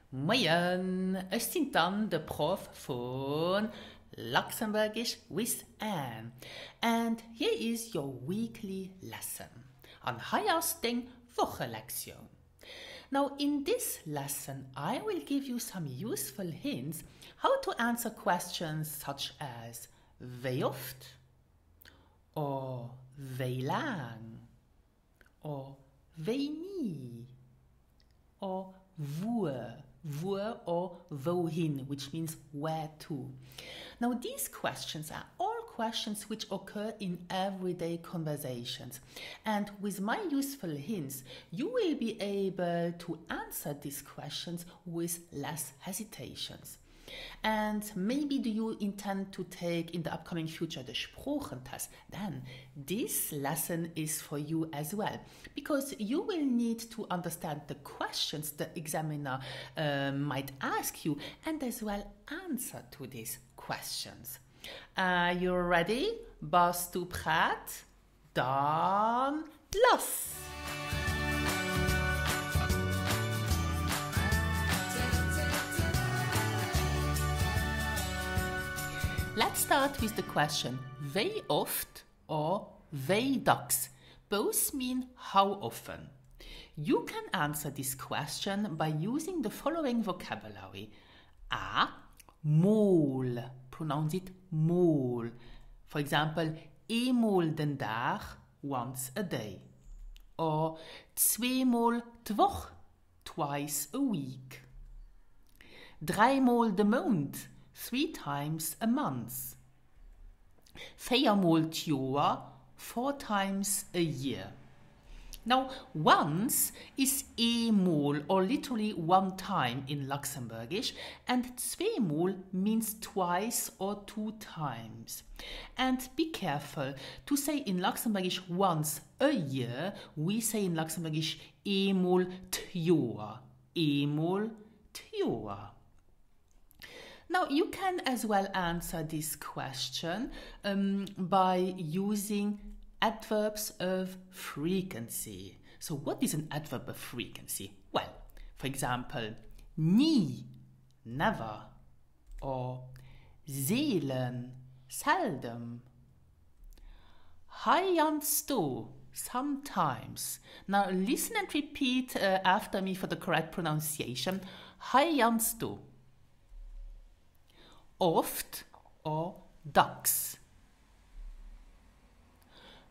Moin, ich bin dann der Prof von Luxembourgish with Anne, and here is your weekly lesson on Hayasting Wochenlektion. Now in this lesson I will give you some useful hints how to answer questions such as wie oft or wie lang or Wéini or Wuer, Wuer or wohin, which means where to. Now these questions are all questions which occur in everyday conversations, and with my useful hints you will be able to answer these questions with less hesitations. And maybe do you intend to take in the upcoming future the Sprachentest? Then this lesson is for you as well, because you will need to understand the questions the examiner might ask you and as well answer to these questions. Are you ready? Bist du bereit? Dann los! Let's start with the question wie oft or wie daks. Both mean how often. You can answer this question by using the following vocabulary. A. Mol. Pronounce it mol. For example, eenmaal den dag, once a day. Or tweemaal de woch, twice a week. Dreimaal de maand, 3 times a month. Viermaal t jaar, 4 times a year. Now, once is eenmaal or literally one time in Luxembourgish, and tweemaal means twice or 2 times. And be careful to say in Luxembourgish once a year, we say in Luxembourgish eenmaal t jaar. Eenmaal t jaar. Now, you can as well answer this question by using adverbs of frequency. So what is an adverb of frequency? Well, for example, nie, never, or selten, seldom, heiansto, sometimes. Now listen and repeat after me for the correct pronunciation. Heiansto. Oft or daks.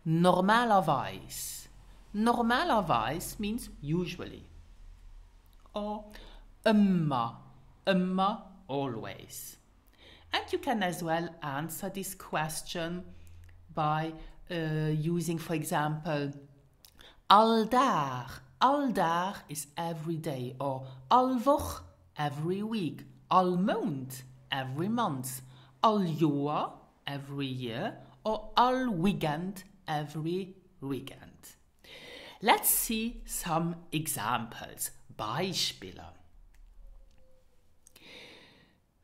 Normalerweise. Normalerweise means usually. Or immer. Immer, always. And you can as well answer this question by using, for example, aldag. Aldag is every day, or alwoch, every week. Almond, every month. Al jaar, every year, or al weekend, every weekend. Let's see some examples. Beispiele.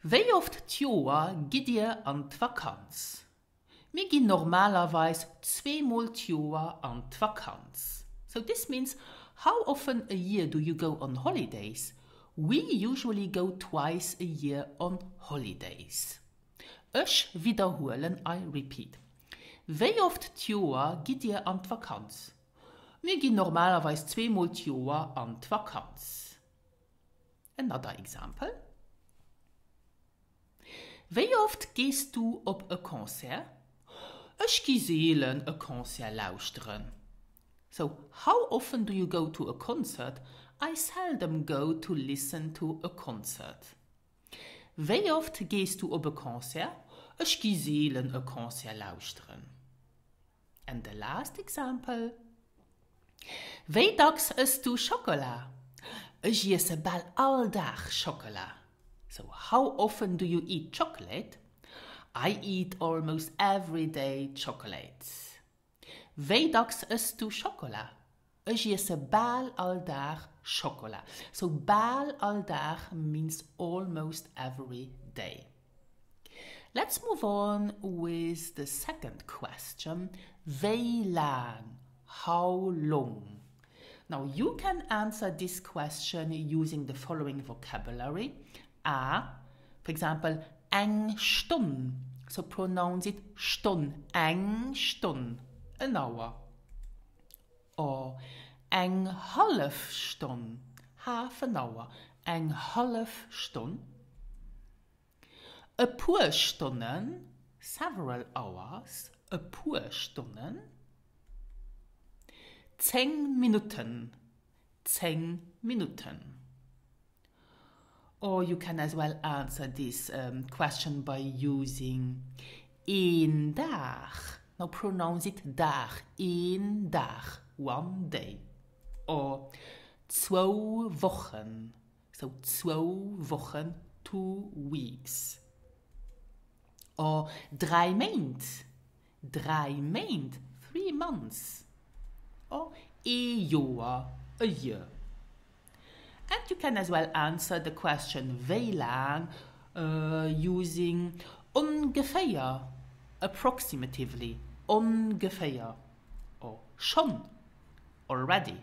Wie oft t jaar geht ihr an die Vakanz? Wir gehen normalerweise 2-mal t jaar an die Vakanz. So this means, how often a year do you go on holidays? We usually go twice a year on holidays. Ich wiederholen, I repeat. Wie oft t jaar geht ihr an die Vakanz? Wir gehen normalerweise 2-mal t jaar an die Vakanz. Another example. Wie oft gehst du op ein Konzert? Ich gehe selten ein Konzert lauschen. So, how often do you go to a concert? I seldom go to listen to a concert. Wie oft gehst du op ein Konzert? Ich gehe selten ein Konzert lauschen. And the last example. Wie daks isst du Schokolade? Ich esse bald alldag Schokolade. So, how often do you eat chocolate? I eat almost every day chocolate. Wie daks isst du Schokolade? Ich esse bald alldag Schokolade. So, bald alldag means almost every day. Let's move on with the second question. Wie lang? How long? Now you can answer this question using the following vocabulary. For example, eng Stunde. So pronounce it Stunde, eng Stunde, an hour. Or eng half Stunde, half an hour, eng half Stunde. A paar Stunden, several hours, a paar Stunden. 10 Minuten, 10 Minuten. Or you can as well answer this question by using een dag. Now pronounce it dag, een dag, one day. Or 2 Wochen, so 2 Wochen, 2 weeks. Or 3 Maand, 3 Maand, 3 months. Or een jaar, a year. And you can as well answer the question wie lang using ungefähr, approximatively, ungefähr. Or schon, already.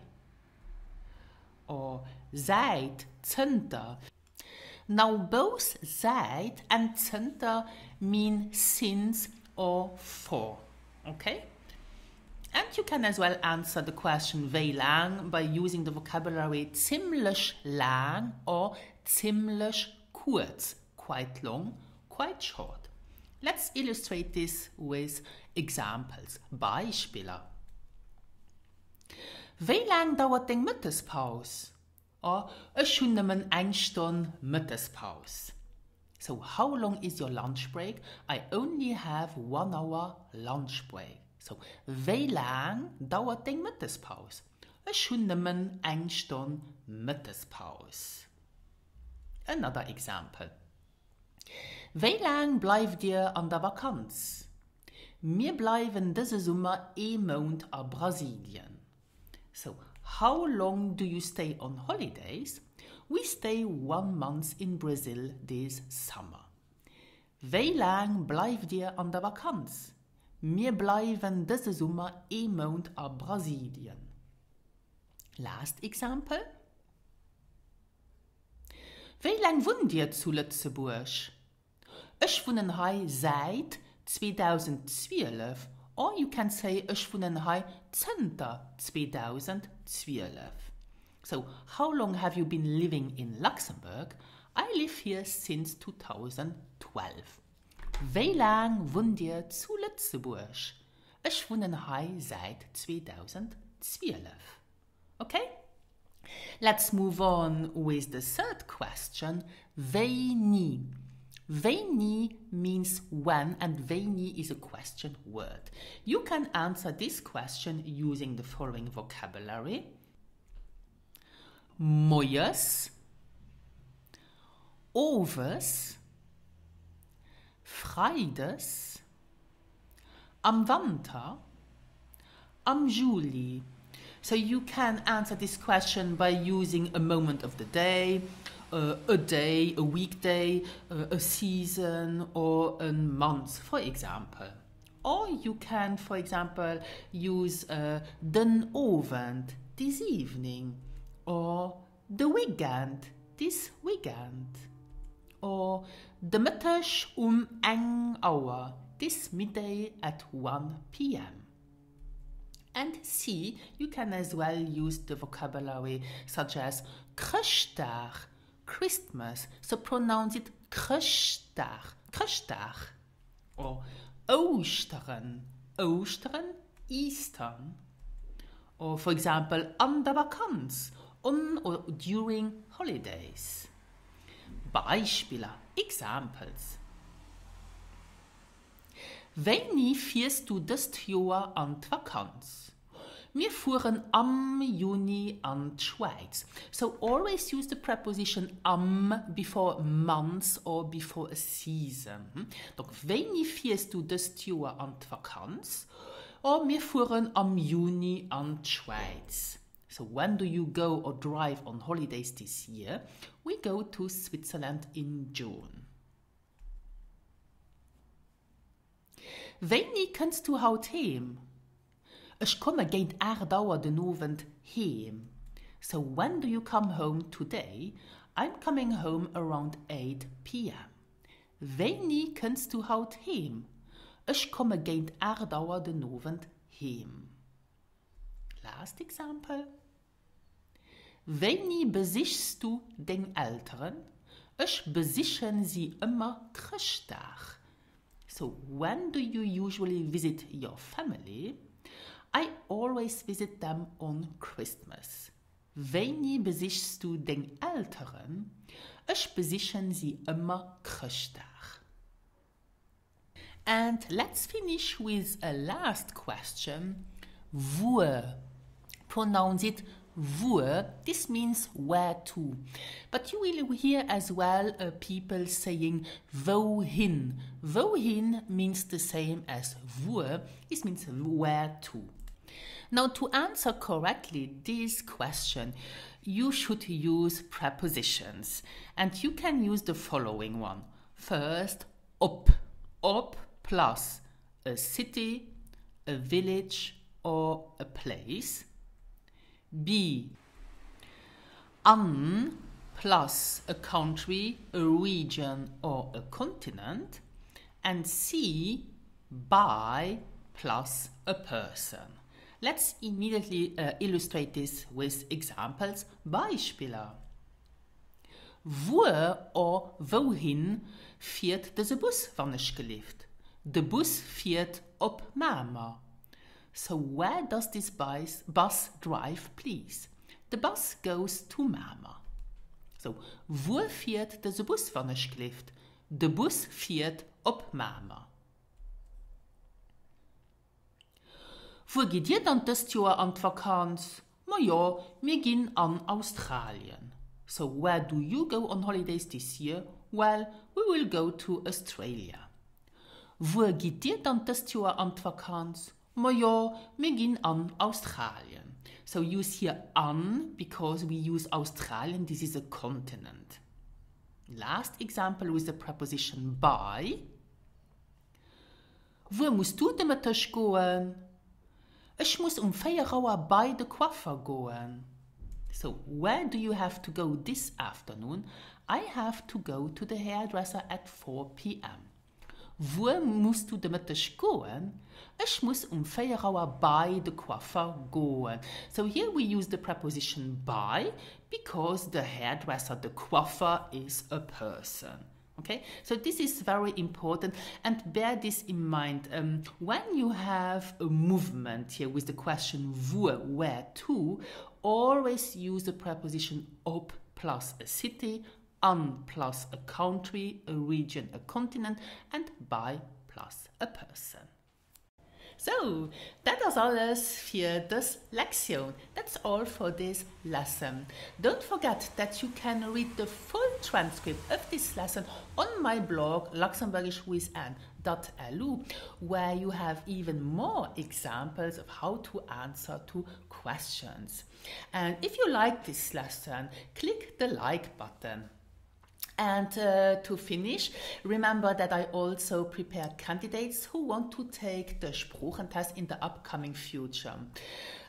Or seit, zunter. Now both seit and zunter mean since or for, okay? And you can as well answer the question wie lang by using the vocabulary ziemlich lang or ziemlich kurz, quite long, quite short. Let's illustrate this with examples, Beispiele. Wie lang dauert den Mittagspause? Or a schon nehmen 1 Stunde Mittagspause. So how long is your lunch break? I only have 1 hour lunch break. So, wie lang dauert den Mittagspause? A schon nehmen 1 Stunde Mittagspause. Another example. Wie lang bleibt ihr an der Vakanz? Wir bleiben diese Sommer 1 Monat in Brasilien. So, how long do you stay on holidays? We stay 1 month in Brazil this summer. Wie lang bleibt ihr an der Vakanz? Wir bleiben diese Sommer 1 Monat in Brasilien. Last example. Wie lang wohnt ihr zu Lützeburg? Ich wohne hier seit 2012. Or you can say ich wohne hier seit 2012. So, how long have you been living in Luxembourg? I live here since 2012. Wie lang wohnt ihr zu Lützeburg? Ich wohne hier seit 2012. Okay? Let's move on with the third question. Wéini. Wéini means when, and Wéini is a question word. You can answer this question using the following vocabulary. Mooies, overs, Freides, am Winter, am Juli. So you can answer this question by using a moment of the day, a weekday, a season, or a month, for example. Or you can, for example, use den Abend, this evening, or the weekend, this weekend. Or the Mittag 1 hour, this midday at 1 p.m. And C, you can as well use the vocabulary such as Christtag, Christmas, so pronounce it Christtag, Christtag. Or Ostern, Ostern, Eastern. Or for example, an der Vakanz, on or during holidays. Beispiele, examples. Wéini fährst du das Jahr an die Vakanz? Wir fuhren am Juni an die Schweiz. So always use the preposition am before months or before a season. Donc, wéini fährst du das Jahr an die Vakanz? Or wir fuhren am Juni an die Schweiz. So when do you go or drive on holidays this year? We go to Switzerland in June. Wéini kannst du haut heim? Ich komme gegen 8 Uhr den Abend heim. So when do you come home today? I'm coming home around 8 p.m. Wéini kommst du haut heim? Ich komme gegen 8 Uhr den Abend heim. Last example. Wéini besichst du den Eltern? Ich besiche sie immer Christtag. So when do you usually visit your family? I always visit them on Christmas. Wéini besichst du den Eltern? Ich besiche sie immer Christtag. And let's finish with a last question. Wuer. Pronounce it Wuer. This means where to. But you will hear as well people saying wohin. Wohin means the same as Wuer. This means where to. Now, to answer correctly this question, you should use prepositions. And you can use the following one. First, op. Op plus a city, a village, or a place. B. An plus a country, a region, or a continent. And C. By plus a person. Let's immediately illustrate this with examples. Beispiele. Wuer or wohin fährt der Bus, wann ich gelieft? The bus fährt op Mama. So where does this bus drive, please? The bus goes to Mama. So, wo fährt der Bus, wann ich gelieft? The bus fährt op Mama. Wo geht ihr dann das Jahr an die Vakanz? Na ja, wir gehen an Australien. So where do you go on holidays this year? Well, we will go to Australia. Wo geht ihr dann das Jahr an die Vakanz? Na ja, wir gehen an Australien. So use here an because we use Australian. This is a continent. Last example with the preposition by. Wo musst du damit gehen? Ich muss 4 Uhr bei der Coiffeur gehen. So, where do you have to go this afternoon? I have to go to the hairdresser at 4 p.m. Wo musst du damit gehen? Ich muss 4 Uhr bei der Coiffeur gehen. So here we use the preposition by because the hairdresser, the coiffeur, is a person. Okay, so this is very important and bear this in mind. When you have a movement here with the question wo, where to, always use the preposition op plus a city, an plus a country, a region, a continent, and by plus a person. So, that is alles für das Lektion. That's all for this lesson. Don't forget that you can read the full transcript of this lesson on my blog luxembourgishwithanne.lu, where you have even more examples of how to answer to questions. And if you like this lesson, click the like button. And to finish, remember that I also prepared candidates who want to take the Sprachentest in the upcoming future.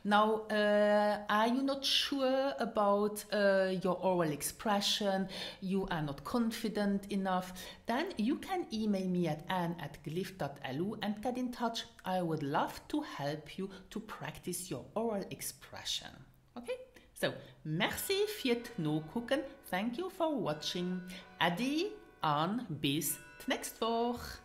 Now, are you not sure about your oral expression? You are not confident enough? Then you can email me at anne@gelift.lu and get in touch. I would love to help you to practice your oral expression. Okay? So, merci fürs Nachgucken. Thank you for watching. Adi, an bis nächste Woche.